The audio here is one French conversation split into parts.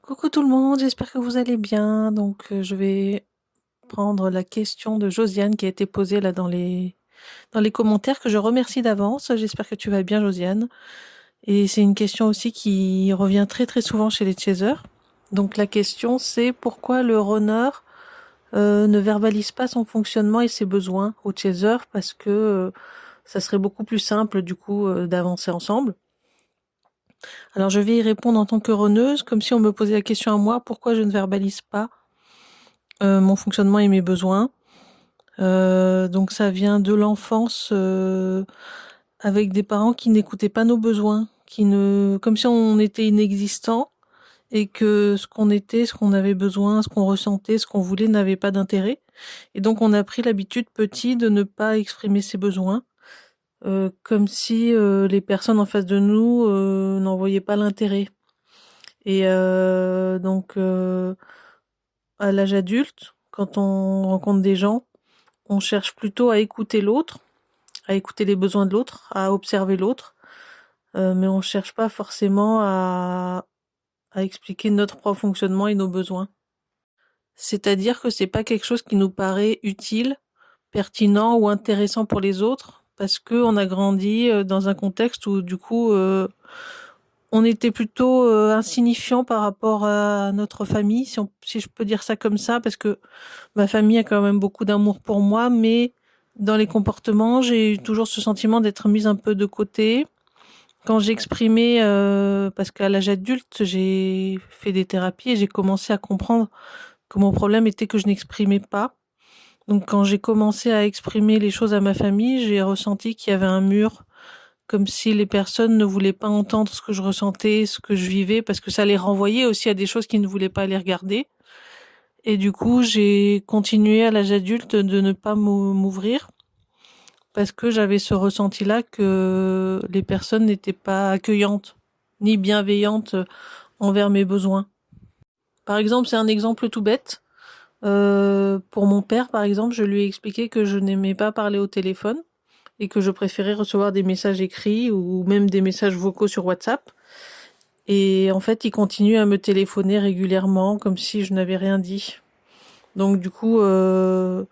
Coucou tout le monde, j'espère que vous allez bien. Je vais prendre la question de Josiane qui a été posée là dans les commentaires, que je remercie d'avance. J'espère que tu vas bien, Josiane. Et c'est une question aussi qui revient très très souvent chez les chasers. Donc la question c'est pourquoi le runner ne verbalise pas son fonctionnement et ses besoins au chaser, parce que ça serait beaucoup plus simple du coup d'avancer ensemble. Alors je vais y répondre en tant que runneuse, comme si on me posait la question à moi, pourquoi je ne verbalise pas mon fonctionnement et mes besoins. Donc ça vient de l'enfance, avec des parents qui n'écoutaient pas nos besoins, comme si on était inexistant et que ce qu'on était, ce qu'on avait besoin, ce qu'on ressentait, ce qu'on voulait n'avait pas d'intérêt. Et donc on a pris l'habitude petit de ne pas exprimer ses besoins, comme si les personnes en face de nous n'en voyaient pas l'intérêt. Et à l'âge adulte, quand on rencontre des gens, on cherche plutôt à écouter l'autre, à écouter les besoins de l'autre, à observer l'autre, mais on cherche pas forcément à expliquer notre propre fonctionnement et nos besoins. C'est-à-dire que c'est pas quelque chose qui nous paraît utile, pertinent ou intéressant pour les autres, parce que on a grandi dans un contexte où du coup on était plutôt insignifiant par rapport à notre famille, si je peux dire ça comme ça, parce que ma famille a quand même beaucoup d'amour pour moi, mais dans les comportements, j'ai eu toujours ce sentiment d'être mise un peu de côté. Quand j'exprimais, parce qu'à l'âge adulte, j'ai fait des thérapies et j'ai commencé à comprendre que mon problème était que je n'exprimais pas. Donc quand j'ai commencé à exprimer les choses à ma famille, j'ai ressenti qu'il y avait un mur, comme si les personnes ne voulaient pas entendre ce que je ressentais, ce que je vivais, parce que ça les renvoyait aussi à des choses qu'ils ne voulaient pas les regarder. Et du coup, j'ai continué à l'âge adulte de ne pas m'ouvrir, parce que j'avais ce ressenti-là que les personnes n'étaient pas accueillantes ni bienveillantes envers mes besoins. Par exemple, c'est un exemple tout bête. Pour mon père, par exemple, je lui ai expliqué que je n'aimais pas parler au téléphone et que je préférais recevoir des messages écrits ou même des messages vocaux sur WhatsApp. Et en fait, il continue à me téléphoner régulièrement comme si je n'avais rien dit. Donc du coup, en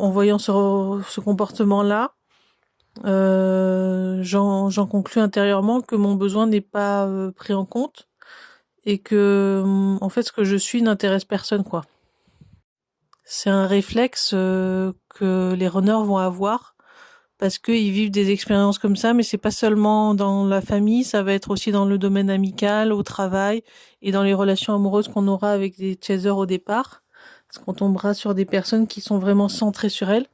voyant ce comportement-là, j'en conclus intérieurement que mon besoin n'est pas pris en compte et que en fait ce que je suis n'intéresse personne, quoi. C'est un réflexe que les runners vont avoir parce qu'ils vivent des expériences comme ça, mais c'est pas seulement dans la famille, ça va être aussi dans le domaine amical, au travail et dans les relations amoureuses qu'on aura avec des chasers au départ. Parce qu'on tombera sur des personnes qui sont vraiment centrées sur elles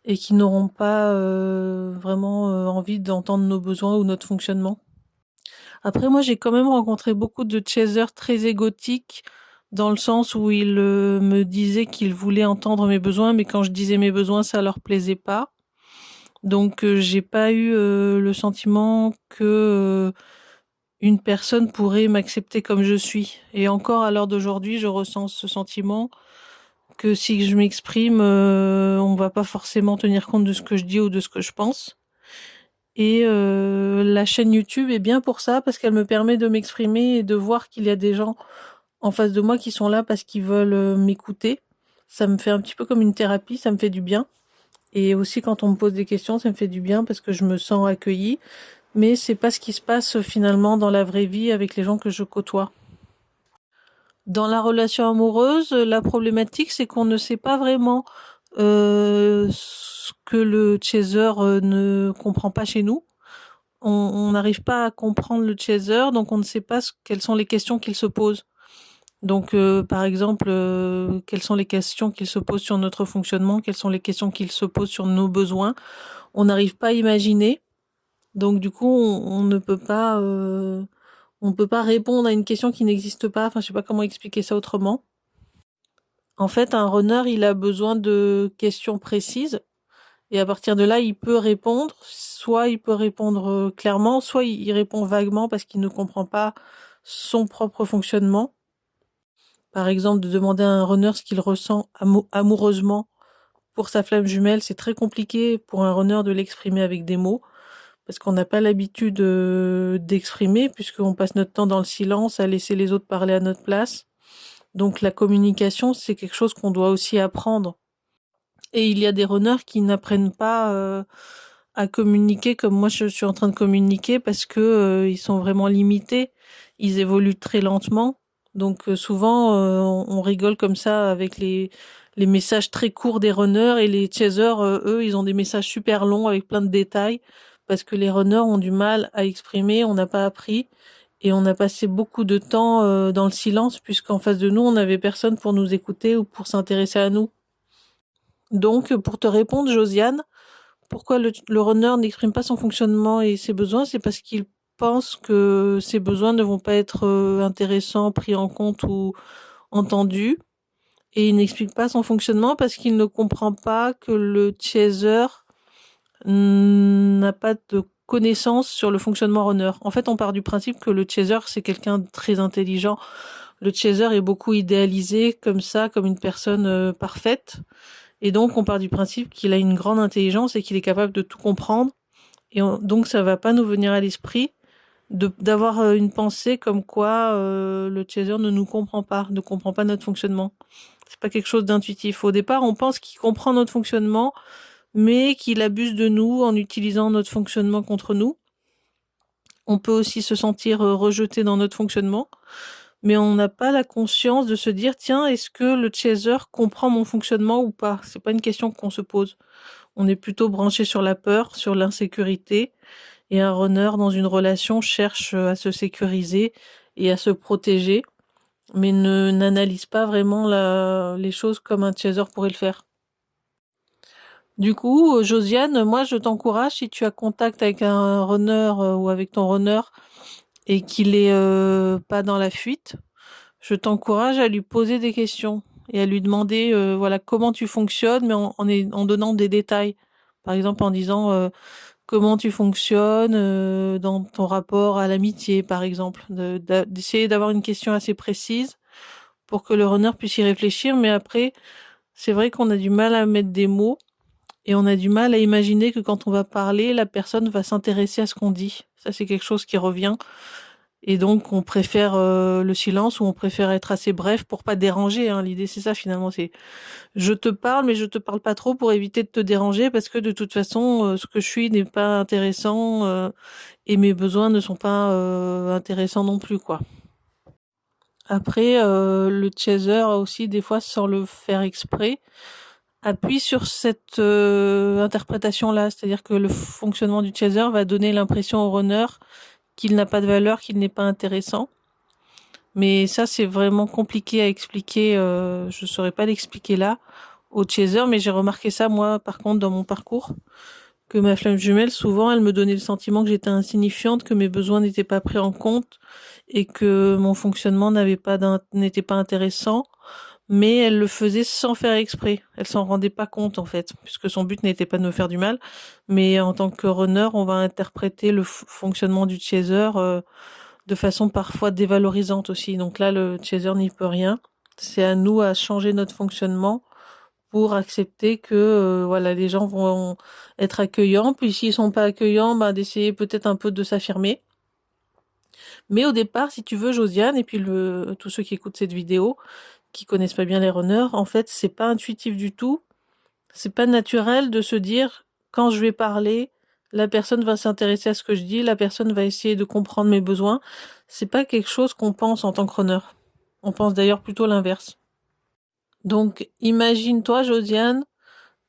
et qui n'auront pas vraiment envie d'entendre nos besoins ou notre fonctionnement. Après, moi, j'ai quand même rencontré beaucoup de chasers très égotiques, dans le sens où ils me disaient qu'ils voulaient entendre mes besoins, mais quand je disais mes besoins, ça leur plaisait pas. Donc, j'ai pas eu le sentiment que une personne pourrait m'accepter comme je suis. Et encore à l'heure d'aujourd'hui, je ressens ce sentiment que si je m'exprime, on va pas forcément tenir compte de ce que je dis ou de ce que je pense. Et la chaîne YouTube est bien pour ça, parce qu'elle me permet de m'exprimer et de voir qu'il y a des gens en face de moi qui sont là parce qu'ils veulent m'écouter. Ça me fait un petit peu comme une thérapie, ça me fait du bien. Et aussi quand on me pose des questions, ça me fait du bien parce que je me sens accueillie. Mais c'est pas ce qui se passe finalement dans la vraie vie avec les gens que je côtoie. Dans la relation amoureuse, la problématique c'est qu'on ne sait pas vraiment ce que le chaser ne comprend pas chez nous. On n'arrive pas à comprendre le chaser, donc on ne sait pas quelles sont les questions qu'il se pose. Donc, par exemple, quelles sont les questions qu'il se pose sur notre fonctionnement, quelles sont les questions qu'il se pose sur nos besoins. On n'arrive pas à imaginer. Donc, du coup, on ne peut pas, on peut pas répondre à une question qui n'existe pas. Enfin, je sais pas comment expliquer ça autrement. En fait, un runner, il a besoin de questions précises. Et à partir de là, il peut répondre. Soit il peut répondre clairement, soit il répond vaguement parce qu'il ne comprend pas son propre fonctionnement. Par exemple, de demander à un runner ce qu'il ressent amoureusement pour sa flamme jumelle, c'est très compliqué pour un runner de l'exprimer avec des mots, parce qu'on n'a pas l'habitude d'exprimer, puisqu'on passe notre temps dans le silence, à laisser les autres parler à notre place. Donc la communication, c'est quelque chose qu'on doit aussi apprendre. Et il y a des runners qui n'apprennent pas à communiquer comme moi je suis en train de communiquer parce que ils sont vraiment limités. Ils évoluent très lentement. Donc souvent on rigole comme ça avec les messages très courts des runners, et les chasers, eux, ils ont des messages super longs avec plein de détails parce que les runners ont du mal à exprimer, on n'a pas appris, et on a passé beaucoup de temps dans le silence puisqu'en face de nous, on n'avait personne pour nous écouter ou pour s'intéresser à nous. Donc pour te répondre, Josiane, pourquoi le runner n'exprime pas son fonctionnement et ses besoins, c'est parce qu'il pense que ses besoins ne vont pas être intéressants, pris en compte ou entendus. Et il n'explique pas son fonctionnement parce qu'il ne comprend pas que le chaser n'a pas de connaissance sur le fonctionnement runner. En fait, on part du principe que le chaser, c'est quelqu'un de très intelligent. Le chaser est beaucoup idéalisé comme ça, comme une personne parfaite. Et donc, on part du principe qu'il a une grande intelligence et qu'il est capable de tout comprendre. Et donc, ça va pas nous venir à l'esprit d'avoir une pensée comme quoi le chaser ne nous comprend pas, ne comprend pas notre fonctionnement. C'est pas quelque chose d'intuitif. Au départ, on pense qu'il comprend notre fonctionnement, mais qu'il abuse de nous en utilisant notre fonctionnement contre nous. On peut aussi se sentir rejeté dans notre fonctionnement, mais on n'a pas la conscience de se dire tiens, est-ce que le chaser comprend mon fonctionnement ou pas? C'est pas une question qu'on se pose. On est plutôt branché sur la peur, sur l'insécurité, et un runner dans une relation cherche à se sécuriser et à se protéger, mais n'analyse pas vraiment les choses comme un chaser pourrait le faire. Du coup, Josiane, moi je t'encourage, si tu as contact avec un runner ou avec ton runner et qu'il est pas dans la fuite, je t'encourage à lui poser des questions et à lui demander voilà comment tu fonctionnes, mais en donnant des détails. Par exemple en disant comment tu fonctionnes dans ton rapport à l'amitié, par exemple. D'essayer d'avoir une question assez précise pour que le runner puisse y réfléchir, mais après, c'est vrai qu'on a du mal à mettre des mots et on a du mal à imaginer que quand on va parler, la personne va s'intéresser à ce qu'on dit. Ça, c'est quelque chose qui revient. Et donc, on préfère le silence, ou on préfère être assez bref pour pas déranger. Hein. L'idée, c'est ça finalement. C'est je te parle, mais je te parle pas trop pour éviter de te déranger, parce que de toute façon, ce que je suis n'est pas intéressant et mes besoins ne sont pas intéressants non plus, quoi. Après, le chaser aussi, des fois, sans le faire exprès, appuie sur cette interprétation-là. C'est-à-dire que le fonctionnement du chaser va donner l'impression au runner qu'il n'a pas de valeur, qu'il n'est pas intéressant. Mais ça, c'est vraiment compliqué à expliquer. Je saurais pas l'expliquer là au chaser, mais j'ai remarqué ça, moi, par contre, dans mon parcours, que ma flamme jumelle, souvent, elle me donnait le sentiment que j'étais insignifiante, que mes besoins n'étaient pas pris en compte et que mon fonctionnement n'était pas intéressant, mais elle le faisait sans faire exprès. Elle s'en rendait pas compte, en fait, puisque son but n'était pas de me faire du mal. Mais en tant que runner, on va interpréter le fonctionnement du chaser de façon parfois dévalorisante aussi. Donc là, le chaser n'y peut rien. C'est à nous à changer notre fonctionnement pour accepter que voilà, les gens vont être accueillants. Puis s'ils sont pas accueillants, bah, d'essayer peut-être un peu de s'affirmer. Mais au départ, si tu veux, Josiane, et puis tous ceux qui écoutent cette vidéo, qui connaissent pas bien les runners, en fait, c'est pas intuitif du tout. C'est pas naturel de se dire, quand je vais parler, la personne va s'intéresser à ce que je dis, la personne va essayer de comprendre mes besoins. C'est pas quelque chose qu'on pense en tant que runner. On pense d'ailleurs plutôt l'inverse. Donc, imagine-toi, Josiane,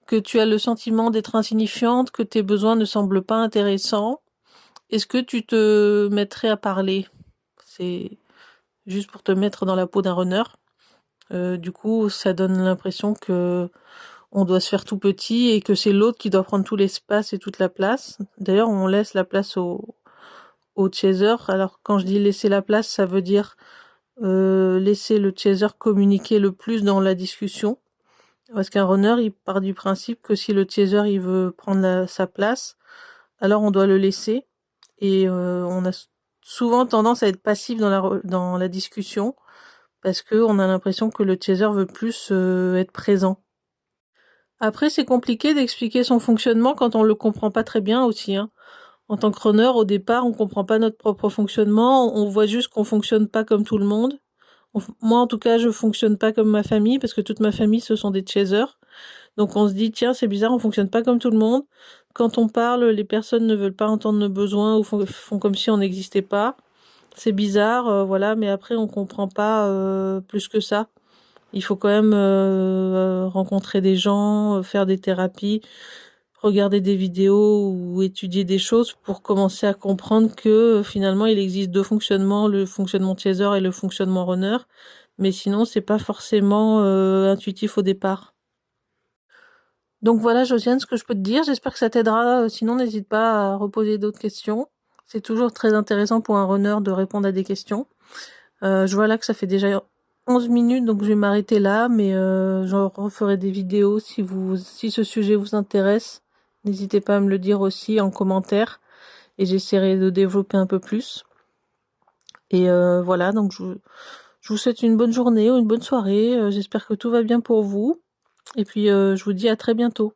que tu as le sentiment d'être insignifiante, que tes besoins ne semblent pas intéressants. Est-ce que tu te mettrais à parler? C'est juste pour te mettre dans la peau d'un runner. Du coup, ça donne l'impression que on doit se faire tout petit et que c'est l'autre qui doit prendre tout l'espace et toute la place. D'ailleurs, on laisse la place au chaser. Alors, quand je dis laisser la place, ça veut dire laisser le chaser communiquer le plus dans la discussion. Parce qu'un runner, il part du principe que si le chaser il veut prendre sa place, alors on doit le laisser. Et on a souvent tendance à être passif dans la discussion parce que on a l'impression que le chaser veut plus être présent. Après, c'est compliqué d'expliquer son fonctionnement quand on le comprend pas très bien aussi. Hein. En tant que runner, au départ, on comprend pas notre propre fonctionnement, on voit juste qu'on fonctionne pas comme tout le monde. Moi, en tout cas, je fonctionne pas comme ma famille, parce que toute ma famille, ce sont des chasers. Donc on se dit, tiens, c'est bizarre, on fonctionne pas comme tout le monde. Quand on parle, les personnes ne veulent pas entendre nos besoins ou font comme si on n'existait pas. C'est bizarre, voilà, mais après, on comprend pas plus que ça. Il faut quand même rencontrer des gens, faire des thérapies, regarder des vidéos ou étudier des choses pour commencer à comprendre que finalement il existe deux fonctionnements, le fonctionnement chaser et le fonctionnement runner, mais sinon c'est pas forcément intuitif au départ. Donc voilà Josiane, ce que je peux te dire, j'espère que ça t'aidera, sinon n'hésite pas à reposer d'autres questions. C'est toujours très intéressant pour un runner de répondre à des questions. Je vois là que ça fait déjà 11 minutes, donc je vais m'arrêter là, mais j'en referai des vidéos si ce sujet vous intéresse. N'hésitez pas à me le dire aussi en commentaire et j'essaierai de développer un peu plus. Et voilà, donc je vous souhaite une bonne journée ou une bonne soirée. J'espère que tout va bien pour vous. Et puis je vous dis à très bientôt.